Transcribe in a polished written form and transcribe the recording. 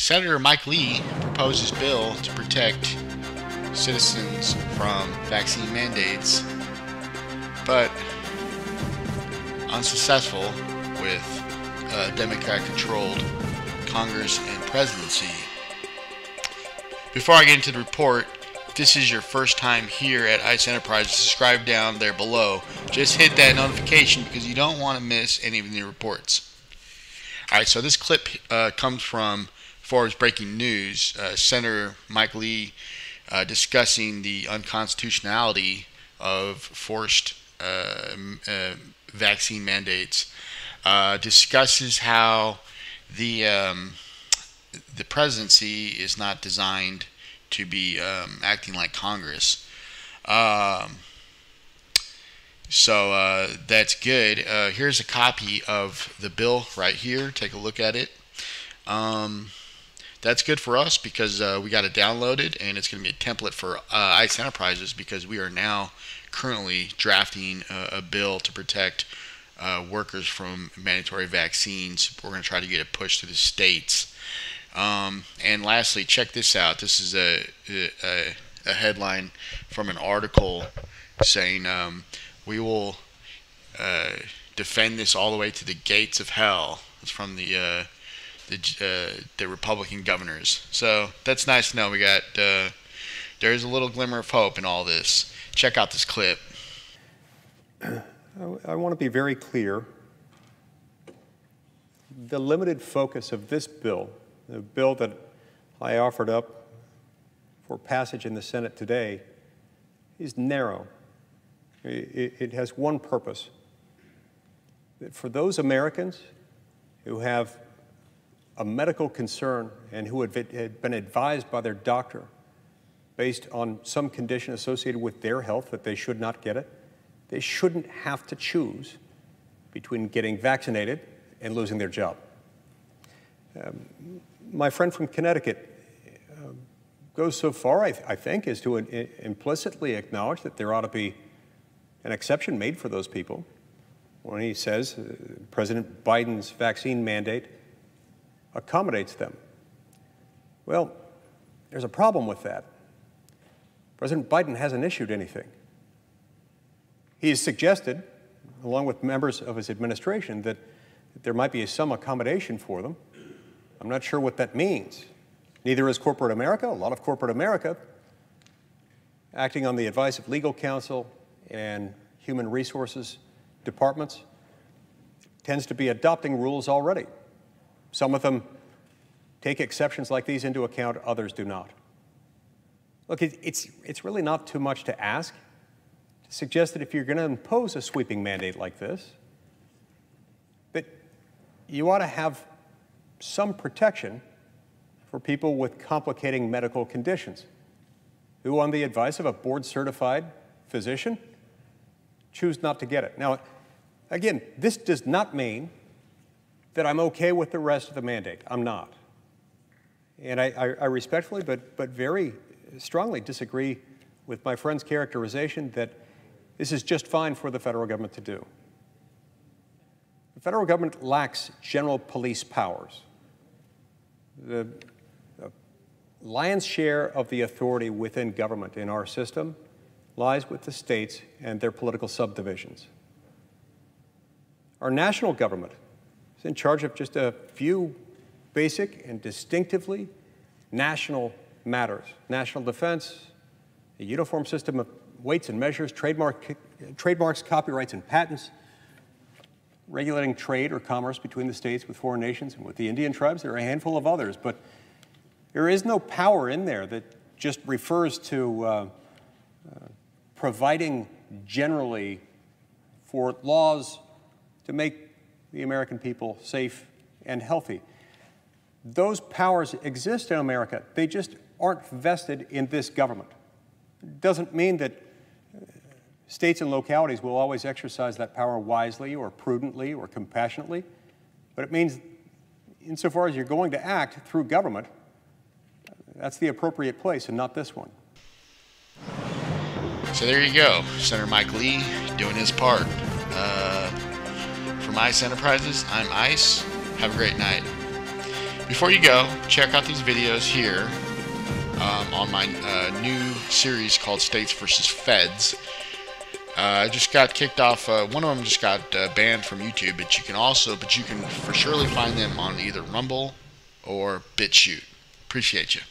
Senator Mike Lee proposes bill to protect citizens from vaccine mandates, but unsuccessful with a Democrat-controlled Congress and presidency. Before I get into the report, if this is your first time here at ICE Enterprises, subscribe down there below. Just hit that notification because you don't want to miss any of the new reports. Alright, so this clip comes from Forbes Breaking News. Senator Mike Lee discussing the unconstitutionality of forced vaccine mandates. Discusses how the presidency is not designed to be acting like Congress. So that's good. Here's a copy of the bill right here. Take a look at it. That's good for us because we got it downloaded, and it's going to be a template for ICE Enterprises because we are now currently drafting a bill to protect workers from mandatory vaccines. We're going to try to get it pushed to the states. And lastly, check this out. This is a headline from an article saying we will defend this all the way to the gates of hell. It's from the Republican governors. So that's nice to know. We got there's a little glimmer of hope in all this. Check out this clip. I want to be very clear. The limited focus of this bill, the bill that I offered up for passage in the Senate today, is narrow. It has one purpose. That for those Americans who have a medical concern and who had been advised by their doctor based on some condition associated with their health that they should not get it, they shouldn't have to choose between getting vaccinated and losing their job. My friend from Connecticut goes so far, I think, as to implicitly acknowledge that there ought to be an exception made for those people when he says President Biden's vaccine mandate accommodates them. Well, there's a problem with that. President Biden hasn't issued anything. He has suggested, along with members of his administration, that there might be some accommodation for them. I'm not sure what that means. Neither is corporate America. A lot of corporate America, acting on the advice of legal counsel and human resources departments, tends to be adopting rules already. Some of them take exceptions like these into account, others do not. Look, it's really not too much to ask to suggest that if you're going to impose a sweeping mandate like this, that you ought to have some protection for people with complicating medical conditions who, on the advice of a board-certified physician, choose not to get it. Now, again, this does not mean that I'm okay with the rest of the mandate. I'm not. And I respectfully but very strongly disagree with my friend's characterization that this is just fine for the federal government to do. The federal government lacks general police powers. The lion's share of the authority within government in our system lies with the states and their political subdivisions. Our national government is in charge of just a few basic and distinctively national matters: national defense, a uniform system of weights and measures, trademarks, copyrights, and patents, regulating trade or commerce between the states with foreign nations and with the Indian tribes. There are a handful of others, but there is no power in there that just refers to providing generally for laws to make the American people safe and healthy. Those powers exist in America. They just aren't vested in this government. It doesn't mean that states and localities will always exercise that power wisely or prudently or compassionately, but it means insofar as you're going to act through government, that's the appropriate place and not this one. So there you go. Senator Mike Lee doing his part. From ICE Enterprises, I'm ICE. Have a great night. Before you go, check out these videos here on my new series called States versus Feds. I just got kicked off. One of them just got banned from YouTube, but you can for surely find them on either Rumble or BitChute. Appreciate you.